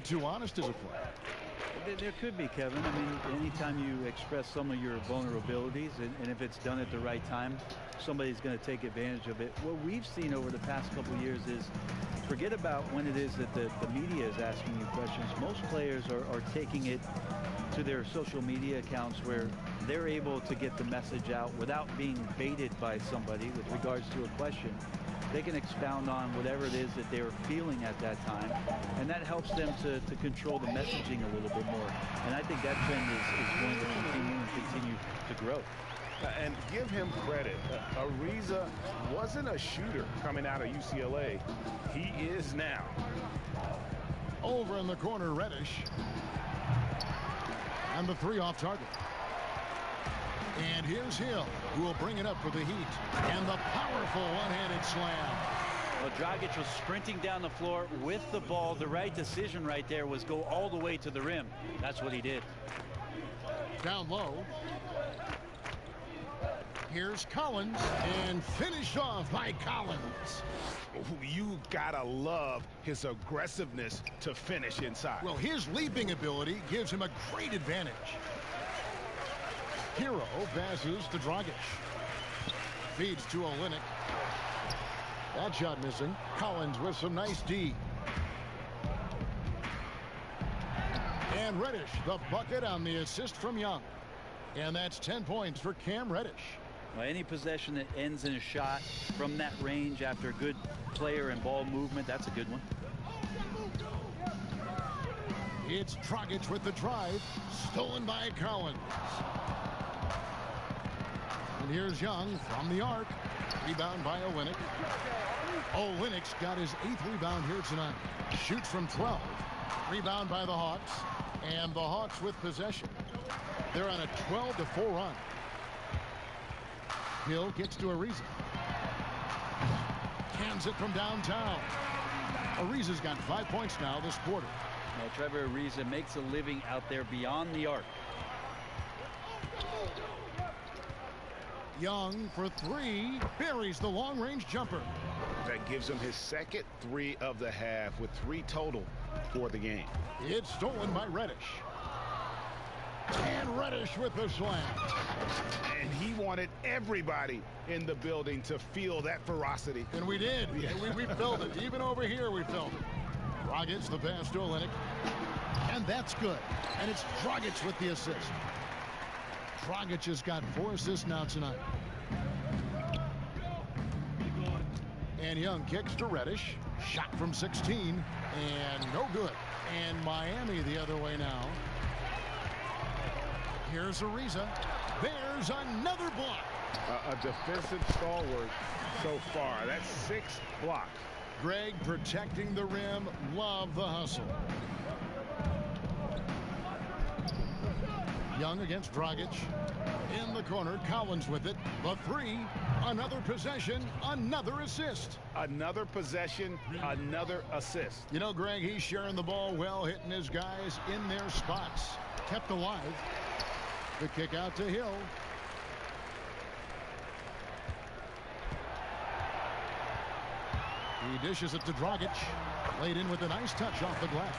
too honest as a player? There could be, Kevin. I mean, anytime you express some of your vulnerabilities, and if it's done at the right time, somebody's going to take advantage of it. What we've seen over the past couple of years is, forget about when it is that the media is asking you questions. Most players are taking it to their social media accounts where they're able to get the message out without being baited by somebody with regards to a question. They can expound on whatever it is that they're feeling at that time, and that helps them to control the messaging a little bit more. And I think that trend is going to continue to grow. And give him credit. Ariza wasn't a shooter coming out of UCLA. He is now. Over in the corner, Reddish. And the three off target. And here's Hill, who will bring it up for the Heat. And the powerful one-handed slam. Well, Dragic was sprinting down the floor with the ball. The right decision right there was go all the way to the rim. That's what he did. Down low. Here's Collins, and finished off by Collins. You gotta love his aggressiveness to finish inside. Well, his leaping ability gives him a great advantage. Hero passes to Dragic. Feeds to Olynyk. That shot missing. Collins with some nice D. And Reddish, the bucket on the assist from Young. And that's 10 points for Cam Reddish. Well, any possession that ends in a shot from that range after good player and ball movement, that's a good one. It's Dragic with the drive. Stolen by Collins. And here's Young from the arc. Rebound by Olynyk. Olynyk's got his 8th rebound here tonight. Shoots from 12. Rebound by the Hawks. And the Hawks with possession. They're on a 12-4 run. Hill gets to Ariza. Cans it from downtown. Ariza's got 5 points now this quarter. Now, Trevor Ariza makes a living out there beyond the arc. Young for three. Buries the long-range jumper. That gives him his second three of the half with 3 total for the game. It's stolen by Reddish. And Reddish with the slam. And he wanted everybody in the building to feel that ferocity. And we did. Yeah. We felt it. Even over here we felt it. Dragic the pass to Olynyk. And that's good. And it's Dragic with the assist. Dragic has got 4 assists now tonight. And Young kicks to Reddish. Shot from 16. And no good. And Miami the other way now. Here's Ariza. There's another block. A defensive stalwart so far. That's 6 blocks. Greg protecting the rim. Love the hustle. Young against Dragic. In the corner, Collins with it. The three. Another possession. Another assist. Another possession. Another assist. You know, Greg, he's sharing the ball well, hitting his guys in their spots. Kept alive. The kick out to Hill. He dishes it to Dragic. Laid in with a nice touch off the glass.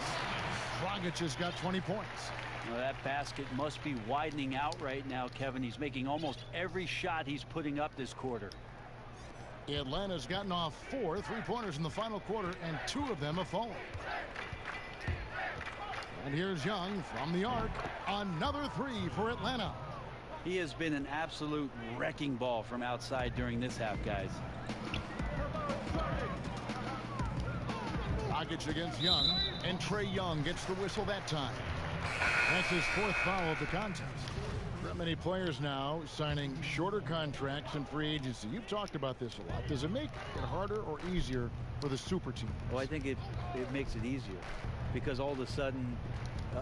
Dragic has got 20 points. Well, that basket must be widening out right now, Kevin. He's making almost every shot he's putting up this quarter. Atlanta's gotten off 4 3-pointers in the final quarter, and 2 of them have fallen. And here's Young from the arc. Another 3 for Atlanta. He has been an absolute wrecking ball from outside during this half, guys. Dragic against Young, and Trae Young gets the whistle that time. That's his 4th foul of the contest. There are many players now signing shorter contracts in free agency. You've talked about this a lot. Does it make it harder or easier for the super team? Well, I think it makes it easier because all of a sudden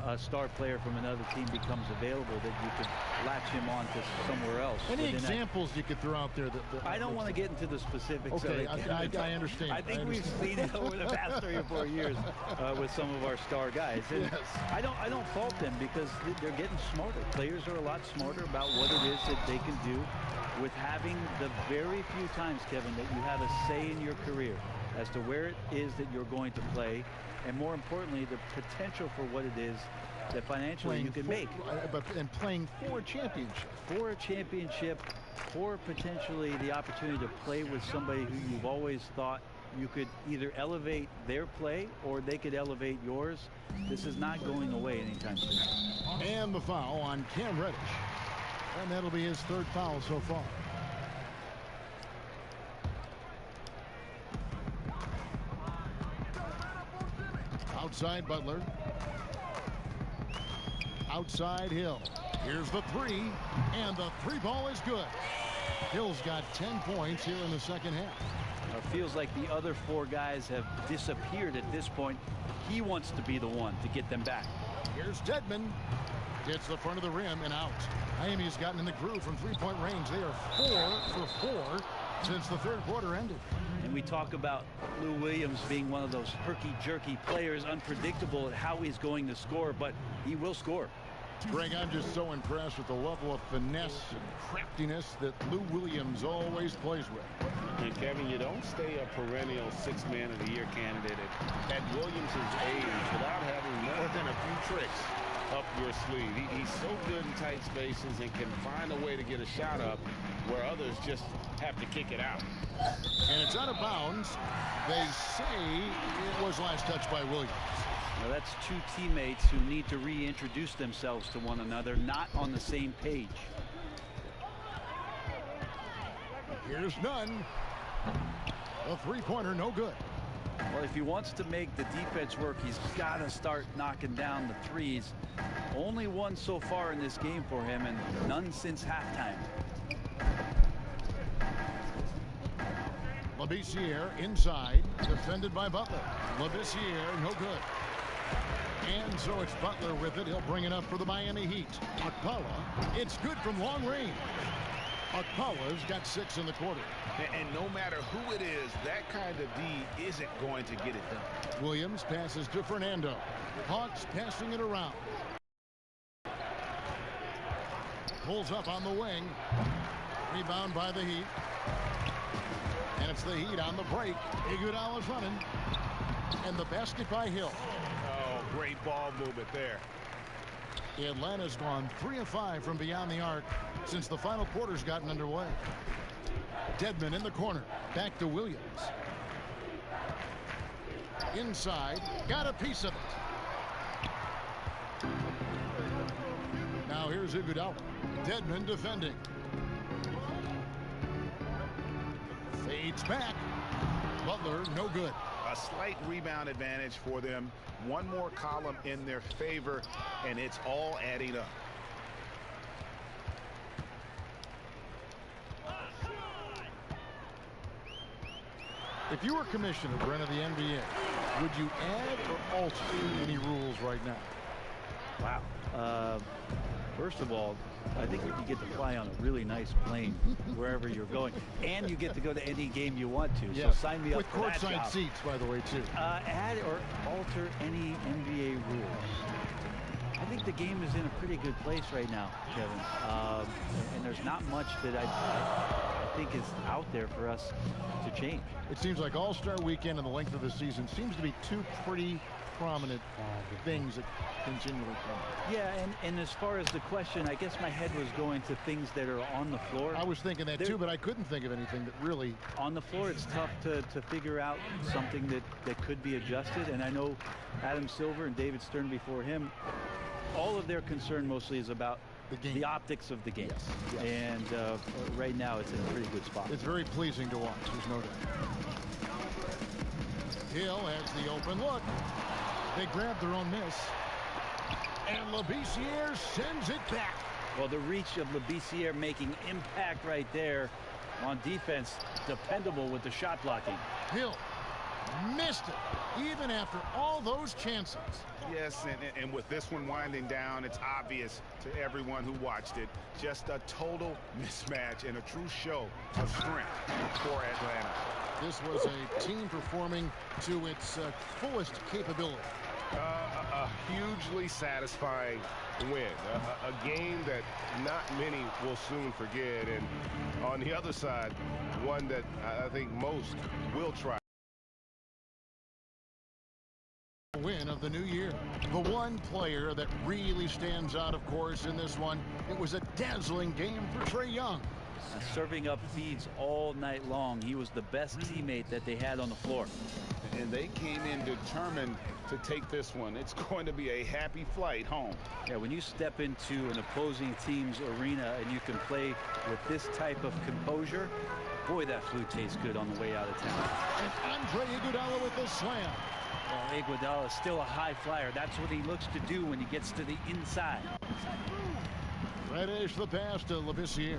a star player from another team becomes available that you could latch him on to somewhere else. Any examples you could throw out there? I don't want to get into the specifics. Okay, of it. I understand. I think we've seen it over the past 3 or 4 years with some of our star guys. And yes. I don't fault them because they're getting smarter. Players are a lot smarter about what it is that they can do with having the very few times, Kevin, that you have a say in your career as to where it is that you're going to play. And more importantly, the potential for what it is that financially you can make. And playing for a championship. For a championship, for potentially the opportunity to play with somebody who you've always thought you could either elevate their play or they could elevate yours. This is not going away anytime soon. And the foul on Cam Reddish. And that'll be his 3rd foul so far. Outside Butler. Outside Hill. Here's the 3, and the 3 ball is good. Hill's got 10 points here in the second half. It feels like the other 4 guys have disappeared at this point. He wants to be the one to get them back. Here's Dedmon. Gets the front of the rim and out. Miami's gotten in the groove from 3-point range. They are 4 for 4 since the 3rd quarter ended. And we talk about Lou Williams being one of those herky-jerky players, unpredictable at how he's going to score, but he will score. Greg, I'm just so impressed with the level of finesse and craftiness that Lou Williams always plays with. And Kevin, you don't stay a perennial 6th man of the year candidate at Williams' age without having more than a few tricks up your sleeve. He's so good in tight spaces and can find a way to get a shot up where others just have to kick it out. And it's out of bounds. They say it was last touched by Williams. Now that's 2 teammates who need to reintroduce themselves to one another, not on the same page. Here's Nunn. A 3-pointer, no good. Well, if he wants to make the defense work, he's got to start knocking down the threes. Only 1 so far in this game for him, and none since halftime. Labissiere inside, defended by Butler. Labissiere, no good. And so it's Butler with it. He'll bring it up for the Miami Heat. Okpala, it's good from long range. Okpala's got 6 in the quarter. And no matter who it is, that kind of D isn't going to get it done. Williams passes to Fernando. Hawks passing it around. Pulls up on the wing. Rebound by the Heat. And it's the Heat on the break. Iguodala's running. And the basket by Hill. Oh, great ball movement there. Atlanta's gone 3 of 5 from beyond the arc since the final quarter's gotten underway. Dedmon in the corner. Back to Williams. Inside. Got a piece of it. Now here's Iguodala. Dedmon defending. Fades back. Butler, no good. A slight rebound advantage for them. 1 more column in their favor, and it's all adding up. If you were commissioner, Brent, of the NBA, would you add or alter any rules right now? Wow. First of all, I think you get to fly on a really nice plane wherever you're going, and you get to go to any game you want to. Yes. So sign me up with for that courtside job. seats, by the way, too. Add or alter any NBA rules. I think the game is in a pretty good place right now, Kevin. And there's not much that I think is out there for us to change. It seems like All-Star Weekend and the length of the season seems to be two pretty prominent things that continually come. Yeah, and as far as the question, I guess my head was going to things that are on the floor. I was thinking that too, but I couldn't think of anything that really... On the floor, it's tough to figure out something that could be adjusted. And I know Adam Silver and David Stern before him, all of their concern mostly is about the optics of the game. Yes. And right now, it's in a pretty good spot. It's very pleasing to watch, there's no doubt. Hill has the open look. They grab their own miss. And Labissiere sends it back. Well, the reach of Labissiere making impact right there on defense. Dependable with the shot blocking. Hill missed it, even after all those chances. Yes, and with this one winding down, it's obvious to everyone who watched it. Just a total mismatch and a true show of strength for Atlanta. This was a team performing to its fullest capability. A hugely satisfying win. A game that not many will soon forget. And on the other side, one that I think most will try. Win of the new year. The one player that really stands out, of course, in this one, it was a dazzling game for Trae Young. Serving up feeds all night long. He was the best teammate that they had on the floor. And they came in determined to take this one. It's going to be a happy flight home. Yeah, when you step into an opposing team's arena and you can play with this type of composure, boy, that food tastes good on the way out of town. And Andre Iguodala with the slam. Well, Iguodala is still a high flyer. That's what he looks to do when he gets to the inside. Reddish the pass to Labissiere.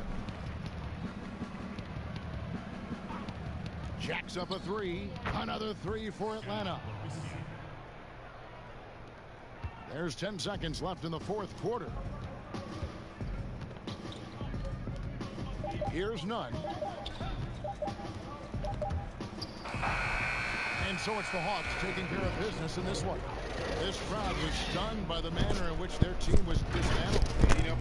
Jacks up a three. Another three for Atlanta. There's 10 seconds left in the fourth quarter. Here's none. And so it's the Hawks taking care of business in this one. This crowd was stunned by the manner in which their team was dismantled. You know,